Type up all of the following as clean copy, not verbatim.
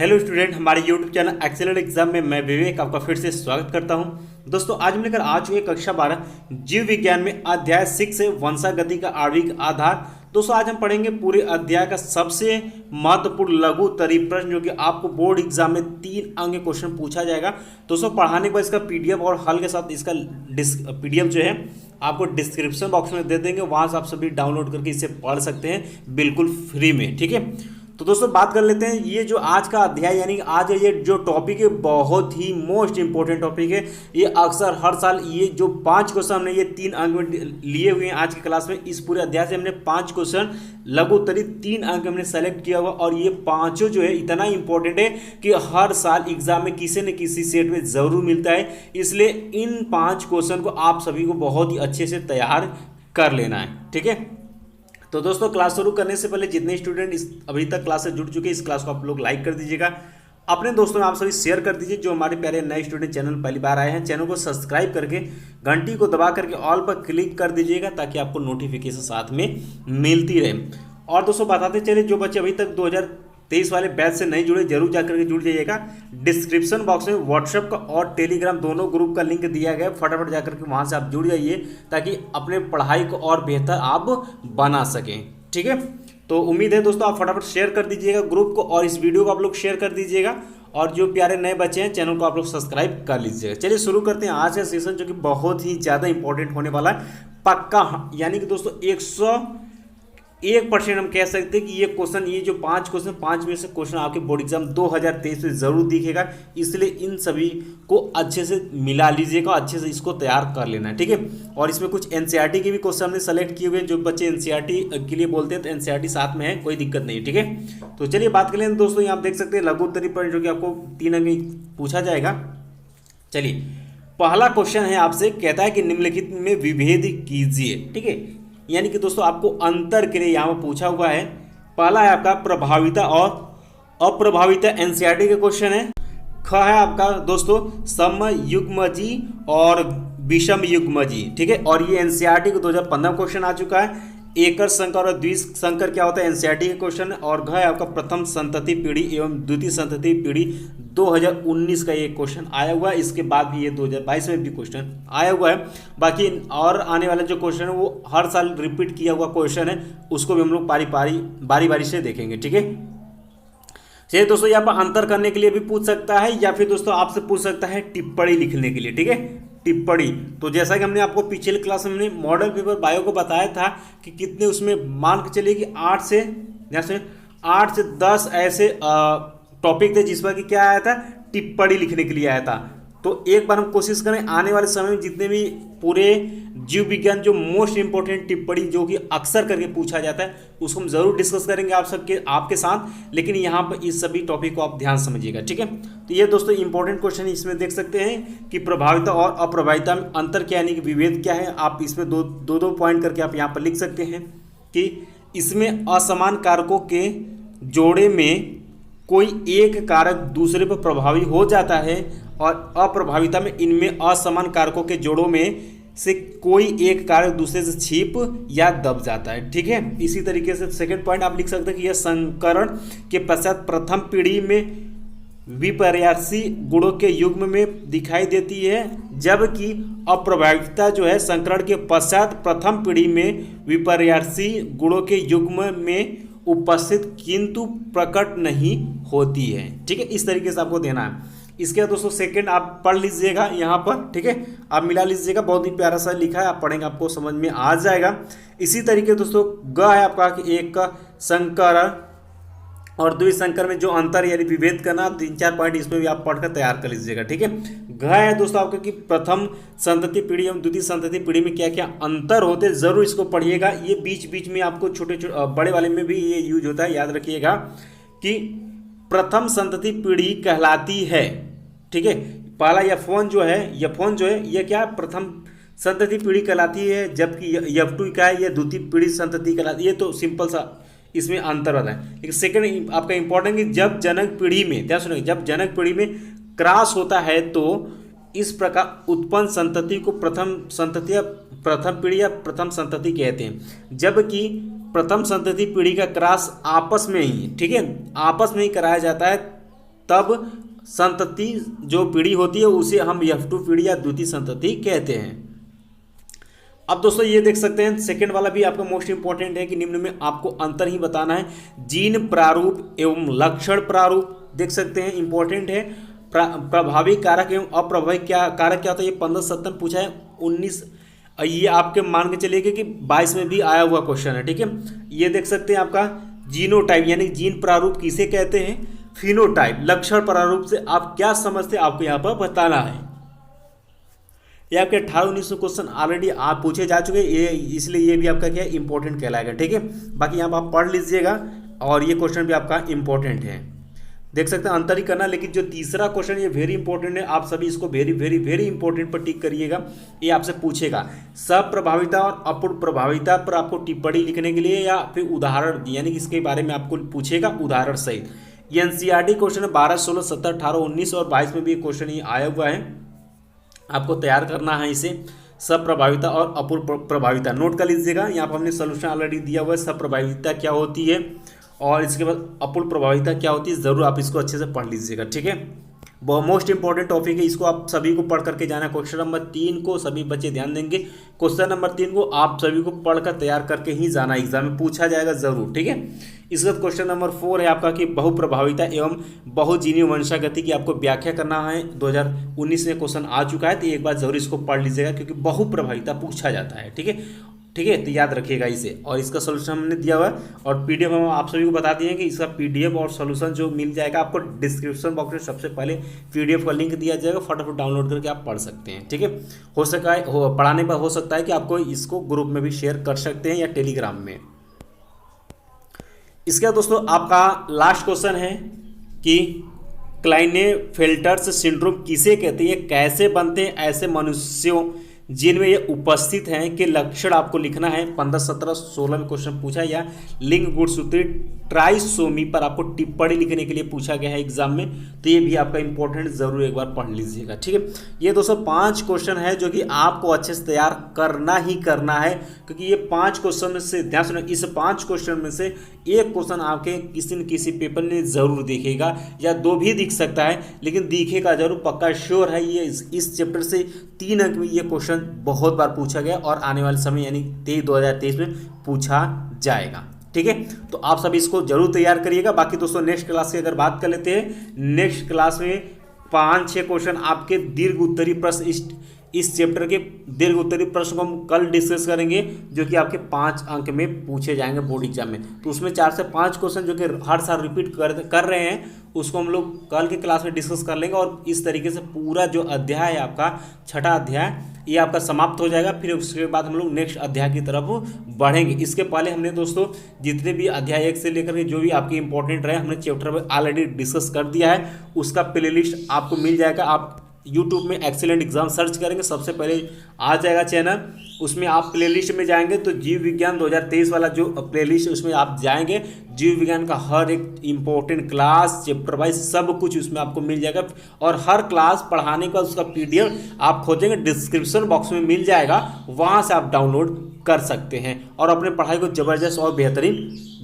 Hello student, हमारे YouTube channel excellent exam में मैं विवेक आपका फिर से स्वागत करता हूं। दोस्तों आज हम लेकर आ चुके हैं कक्षा 12 जीव विज्ञान में अध्याय 6 से वंशागति का आणविक आधार। दोस्तों आज हम पढ़ेंगे पूरे अध्याय का सबसे महत्वपूर्ण लघु उत्तरीय प्रश्न जो कि आपको बोर्ड एग्जाम में 3 अंक के क्वेश्चन पूछा जाएगा। दोस्तों पढ़ाने के बाद इसका पीडीएफ और हल के साथ इसका पीडीएफ जो है आपको डिस्क्रिप्शन बॉक्स में दे देंगे, वहां से आप सभी डाउनलोड करके इसे पढ़ सकते हैं बिल्कुल फ्री में। ठीक है, तो दोस्तों बात कर लेते हैं। ये जो आज का अध्याय यानी आज ये जो टॉपिक है बहुत ही मोस्ट इंपॉर्टेंट टॉपिक है। ये अक्सर हर साल ये जो 5 क्वेश्चन हमने ये 3 अंक में लिए हुए हैं आज की क्लास में। इस पूरे अध्याय से हमने 5 क्वेश्चन लघु उत्तरीय 3 अंक हमने सेलेक्ट किया हुआ और ये पांचों जो है इतना इंपॉर्टेंट है कि हर साल एग्जाम में किसी न किसी सेट में जरूर मिलता है। इसलिए इन 5 क्वेश्चन को आप सभी को बहुत ही अच्छे से तैयार कर लेना है। ठीक है, तो दोस्तों क्लास शुरू करने से पहले जितने स्टूडेंट अभी तक क्लास से जुड़ चुके हैं इस क्लास को आप लोग लाइक कर दीजिएगा, अपने दोस्तों में आप सभी शेयर कर दीजिए। जो हमारे प्यारे नए स्टूडेंट चैनल पहली बार आए हैं चैनल को सब्सक्राइब करके घंटी को दबा करके ऑल पर क्लिक कर दीजिएगा ताकि आपको नोटिफिकेशन साथ में मिलती रहे। और दोस्तों बताते चले जो बच्चे अभी तक 2023 वाले बैच से नहीं जुड़े जरूर जाकर के जुड़ जाइएगा। डिस्क्रिप्शन बॉक्स में व्हाट्सएप का और टेलीग्राम दोनों ग्रुप का लिंक दिया गया है, फटाफट जाकर के वहां से आप जुड़ जाइए ताकि अपने पढ़ाई को और बेहतर आप बना सकें। ठीक है, तो उम्मीद है दोस्तों आप फटाफट शेयर कर दीजिएगा ग्रुप को और इस वीडियो को आप लोग शेयर कर दीजिएगा और जो प्यारे नए बच्चे हैं चैनल को आप लोग सब्सक्राइब कर लीजिएगा। चलिए शुरू करते हैं आज का सेशन जो कि बहुत ही ज़्यादा इंपॉर्टेंट होने वाला है। पक्का यानी कि दोस्तों 101% हम कह सकते हैं कि ये क्वेश्चन ये जो 5 क्वेश्चन 5 में से क्वेश्चन आपके बोर्ड एग्जाम 2023 में जरूर दिखेगा। इसलिए इन सभी को अच्छे से मिला लीजिएगा, अच्छे से इसको तैयार कर लेना है। ठीक है, और इसमें कुछ एनसीईआरटी के भी क्वेश्चन हमने सेलेक्ट किए हुए हैं। जो बच्चे एनसीईआरटी के लिए बोलते हैं तो एनसीईआरटी साथ में है, कोई दिक्कत नहीं है। ठीक है, तो चलिए बात कर लें दोस्तों। यहाँ आप देख सकते हैं लघु उत्तरीय प्रश्न जो कि आपको 3 अंक पूछा जाएगा। चलिए पहला क्वेश्चन है आपसे, कहता है कि निम्नलिखित में विभेद कीजिए। ठीक है, यानी कि दोस्तों आपको अंतर के लिए यहाँ पर पूछा हुआ है। पहला है आपका प्रभाविता और अप्रभाविता, एनसीईआरटी के क्वेश्चन है। ख है आपका दोस्तों समयुग्मजी और विषम युग्मजी। ठीक है, और ये एनसीईआरटी को 2015 क्वेश्चन आ चुका है। एकल संकर और द्विसंकर क्या होता है एनसीईआरटी के क्वेश्चन है। और घ है आपका प्रथम संतति पीढ़ी एवं द्वितीय संतति पीढ़ी 2019 का ये क्वेश्चन आया हुआ है। इसके बाद भी ये 2022 में भी क्वेश्चन आया हुआ है। बाकी और आने वाला जो क्वेश्चन है वो हर साल रिपीट किया हुआ क्वेश्चन है, उसको भी हम लोग बारी बारी से देखेंगे। ठीक है, चलिए दोस्तों यहाँ पर अंतर करने के लिए भी पूछ सकता है या फिर दोस्तों आपसे पूछ सकता है टिप्पणी लिखने के लिए। ठीक है, टिप्पणी तो जैसा कि हमने आपको पिछले क्लास में हमने मॉडल पेपर बायो को बताया था कि कितने उसमें मान के चलिए कि 8 से 10 ऐसे टॉपिक थे जिस पर कि क्या आया था टिप्पणी लिखने के लिए आया था। तो एक बार हम कोशिश करें आने वाले समय में जितने भी पूरे जीव विज्ञान जो मोस्ट इंपॉर्टेंट टिप्पणी जो कि अक्सर करके पूछा जाता है उसको हम जरूर डिस्कस करेंगे आपके साथ। लेकिन यहाँ पर इस सभी टॉपिक को आप ध्यान समझिएगा। ठीक है, तो ये दोस्तों इंपॉर्टेंट क्वेश्चन इसमें देख सकते हैं कि प्रभाविता और अप्रभाविता में अंतर क्या यानी कि विभेद क्या है। आप इसमें दो पॉइंट करके आप यहाँ पर लिख सकते हैं कि इसमें असमान कारकों के जोड़े में कोई एक कारक दूसरे पर प्रभावी हो जाता है और अप्रभाविता में इनमें असमान कारकों के जोड़ों में से कोई एक कारक दूसरे से छिप या दब जाता है। ठीक है, इसी तरीके से सेकंड पॉइंट आप लिख सकते हैं कि यह संकरण के पश्चात प्रथम पीढ़ी में विपर्यासी गुणों के युग्म में दिखाई देती है, जबकि अप्रभाविता जो है संकरण के पश्चात प्रथम पीढ़ी में विपर्यासी गुणों के युग्म में उपस्थित किंतु प्रकट नहीं होती है। ठीक है, इस तरीके से आपको देना है। इसके बाद दोस्तों सेकंड आप पढ़ लीजिएगा यहाँ पर। ठीक है, आप मिला लीजिएगा, बहुत ही प्यारा सा लिखा है, आप पढ़ेंगे आपको समझ में आ जाएगा। इसी तरीके दोस्तों ग है आपका कि एक का संकर और द्विसंकर में जो अंतर यानी विभेद करना 3-4 पॉइंट इसमें भी आप पढ़कर तैयार कर लीजिएगा। ठीक है, घ है दोस्तों आपका कि प्रथम संतति पीढ़ी एवं द्वितीय संतति पीढ़ी में क्या क्या अंतर होते हैं, जरूर इसको पढ़िएगा। ये बीच बीच में आपको छोटे बड़े वाले में भी ये यूज होता है, याद रखिएगा कि प्रथम संतति पीढ़ी कहलाती है। ठीक है, पहला यफोन जो है यह क्या प्रथम संतति पीढ़ी कहलाती है, जबकि F2 क्या है यह द्वितीय पीढ़ी संतति कहलाती है। ये तो सिंपल सा इसमें अंतर होता है। लेकिन सेकंड आपका इंपॉर्टेंट कि जब जनक पीढ़ी में ध्यान सुनिए, जब जनक पीढ़ी में क्रॉस होता है तो इस प्रकार उत्पन्न संतति को प्रथम संतति या प्रथम पीढ़ी या प्रथम संतति कहते हैं, जबकि प्रथम संतति पीढ़ी का क्रॉस आपस में ही, ठीक है, आपस में ही कराया जाता है तब संतति जो पीढ़ी होती है उसे हम F2 पीढ़ी या द्वितीय संतति कहते हैं। अब दोस्तों ये देख सकते हैं सेकंड वाला भी आपका मोस्ट इंपॉर्टेंट है कि निम्न में आपको अंतर ही बताना है। जीन प्रारूप एवं लक्षण प्रारूप देख सकते हैं, इंपॉर्टेंट है। प्रभावी कारक एवं अप्रभावी क्या कारक क्या होता है, ये 15-17 पूछा है। 19 ये आपके मान के चलिए कि 22 में भी आया हुआ क्वेश्चन है, ठीक है। ये देख सकते हैं आपका जीनोटाइप यानी जीन प्रारूप किसे कहते हैं, फिनोटाइप लक्षण प्रारूप से आप क्या समझते हैं आपको यहाँ पर बताना है। ये आपके 18-19 क्वेश्चन ऑलरेडी आप पूछे जा चुके हैं, ये इसलिए ये भी आपका क्या है इंपॉर्टेंट कहलाएगा, ठीक है। बाकी यहाँ पर आप पढ़ लीजिएगा और ये क्वेश्चन भी आपका इंपॉर्टेंट है, देख सकते हैं अंतर ही करना। लेकिन जो तीसरा क्वेश्चन ये वेरी इंपॉर्टेंट है, आप सभी इसको वेरी वेरी वेरी इंपॉर्टेंट पर टिक करिएगा। ये आपसे पूछेगा सप्रभाविता और अपूर्ण प्रभाविता पर आपको टिप्पणी लिखने के लिए या फिर उदाहरण यानी कि इसके बारे में आपको पूछेगा उदाहरण सहित। ये एनसीईआरटी क्वेश्चन है 12, 16, 17, 18, 19 और 22 में भी क्वेश्चन ये आया हुआ है, आपको तैयार करना है इसे। सप्रभाविता और अपूर्ण प्रभाविता नोट कर लीजिएगा, यहाँ पर हमने सोल्यूशन ऑलरेडी दिया हुआ है। सप्रभाविता क्या होती है और इसके बाद अपूर्ण प्रभाविता क्या होती है, ज़रूर आप इसको अच्छे से पढ़ लीजिएगा, ठीक है। बहुत मोस्ट इंपॉर्टेंट टॉपिक है, इसको आप सभी को पढ़ करके जाना है। क्वेश्चन नंबर 3 को सभी बच्चे ध्यान देंगे, क्वेश्चन नंबर 3 को आप सभी को पढ़कर तैयार करके ही जाना, एग्जाम में पूछा जाएगा ज़रूर, ठीक है। इसके बाद क्वेश्चन नंबर 4 है आपका कि बहुप्रभाविता एवं बहुजीनीय वंशागति की आपको व्याख्या करना है। 2019 में क्वेश्चन आ चुका है, तो एक बार जरूर इसको पढ़ लीजिएगा क्योंकि बहुप्रभाविता पूछा जाता है, ठीक है। ठीक है, तो याद रखिएगा इसे। और इसका सोल्यूशन हमने दिया हुआ है और पीडीएफ हम आप सभी को बता दिए कि इसका पीडीएफ और सोल्यूशन जो मिल जाएगा आपको डिस्क्रिप्शन बॉक्स में सबसे पहले पीडीएफ का लिंक दिया जाएगा, फटाफट डाउनलोड करके आप पढ़ सकते हैं, ठीक है। पढ़ाने पर हो सकता है कि आपको इसको ग्रुप में भी शेयर कर सकते हैं या टेलीग्राम में। इसका दोस्तों आपका लास्ट क्वेश्चन है कि क्लाइनेफेल्टर सिंड्रोम किसे कहते हैं, कैसे बनते हैं ऐसे मनुष्यों जिनमें ये उपस्थित हैं के लक्षण आपको लिखना है। 15, 17, 16 में क्वेश्चन पूछा या लिंग गुणसूत्री ट्राइसोमी पर आपको टिप्पणी लिखने के लिए पूछा गया है एग्जाम में, तो ये भी आपका इंपॉर्टेंट जरूर एक बार पढ़ लीजिएगा, ठीक है। ये दोस्तों 5 क्वेश्चन है जो कि आपको अच्छे से तैयार करना ही करना है, क्योंकि ये 5 क्वेश्चन में से ध्यान सुनो, इस 5 क्वेश्चन में से एक क्वेश्चन आपके किसी न किसी पेपर में जरूर दिखेगा या 2 भी दिख सकता है, लेकिन दिखेगा जरूर, पक्का श्योर है। ये इस चैप्टर से 3 अंक में ये क्वेश्चन बहुत बार पूछा गया और आने वाले समय यानी 2023 में पूछा जाएगा, ठीक है। तो आप सब इसको जरूर तैयार करिएगा। बाकी दोस्तों नेक्स्ट क्लास की अगर बात कर लेते हैं, नेक्स्ट क्लास में 5-6 क्वेश्चन आपके दीर्घ उत्तरीय प्रश्न इस चैप्टर के दीर्घ उत्तरीय प्रश्न को हम कल डिस्कस करेंगे, जो कि आपके 5 अंक में पूछे जाएंगे बोर्ड एग्जाम में। तो उसमें 4 से 5 क्वेश्चन जो कि हर साल रिपीट कर रहे हैं, उसको हम लोग कल के क्लास में डिस्कस कर लेंगे और इस तरीके से पूरा जो अध्याय है आपका 6ठा अध्याय ये आपका समाप्त हो जाएगा। फिर उसके बाद हम लोग नेक्स्ट अध्याय की तरफ बढ़ेंगे। इसके पहले हमने दोस्तों जितने भी अध्याय 1 से लेकर के जो भी आपके इंपॉर्टेंट रहे हमने चैप्टर में ऑलरेडी डिस्कस कर दिया है, उसका प्लेलिस्ट आपको मिल जाएगा। आप यूट्यूब में एक्सीलेंट एग्जाम सर्च करेंगे, सबसे पहले आ जाएगा चैनल, उसमें आप प्लेलिस्ट में जाएंगे तो जीव विज्ञान 2023 वाला जो प्लेलिस्ट है उसमें आप जाएंगे, जीव विज्ञान का हर एक इंपॉर्टेंट क्लास चैप्टर वाइज सब कुछ उसमें आपको मिल जाएगा। और हर क्लास पढ़ाने का उसका पीडीएफ आप खोजेंगे, डिस्क्रिप्शन बॉक्स में मिल जाएगा, वहाँ से आप डाउनलोड कर सकते हैं और अपने पढ़ाई को ज़बरदस्त और बेहतरीन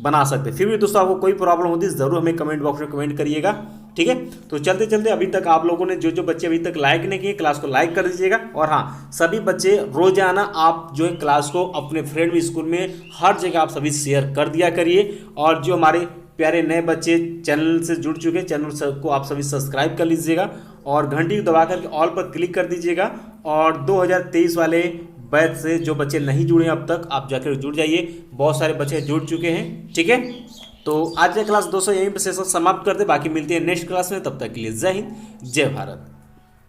बना सकते हैं। फिर भी दोस्तों आपको कोई प्रॉब्लम होती है ज़रूर हमें कमेंट बॉक्स में कमेंट करिएगा, ठीक है। तो चलते चलते अभी तक आप लोगों ने जो बच्चे अभी तक लाइक नहीं किए, क्लास को लाइक कर दीजिएगा। और हाँ, सभी बच्चे रोजाना आप जो है क्लास को अपने फ्रेंड में स्कूल में हर जगह आप सभी शेयर कर दिया करिए। और जो हमारे प्यारे नए बच्चे चैनल से जुड़ चुके हैं, चैनल को आप सभी सब्सक्राइब कर लीजिएगा और घंटी दबा करके ऑल पर क्लिक कर दीजिएगा। और 2023 वाले बैच से जो बच्चे नहीं जुड़े अब तक, आप जाकर जुड़ जाइए, बहुत सारे बच्चे जुड़ चुके हैं, ठीक है। तो आज का क्लास दोस्तों यहीं पर सेशन समाप्त करते, बाकी मिलते हैं नेक्स्ट क्लास में। तब तक के लिए जय हिंद, जय भारत।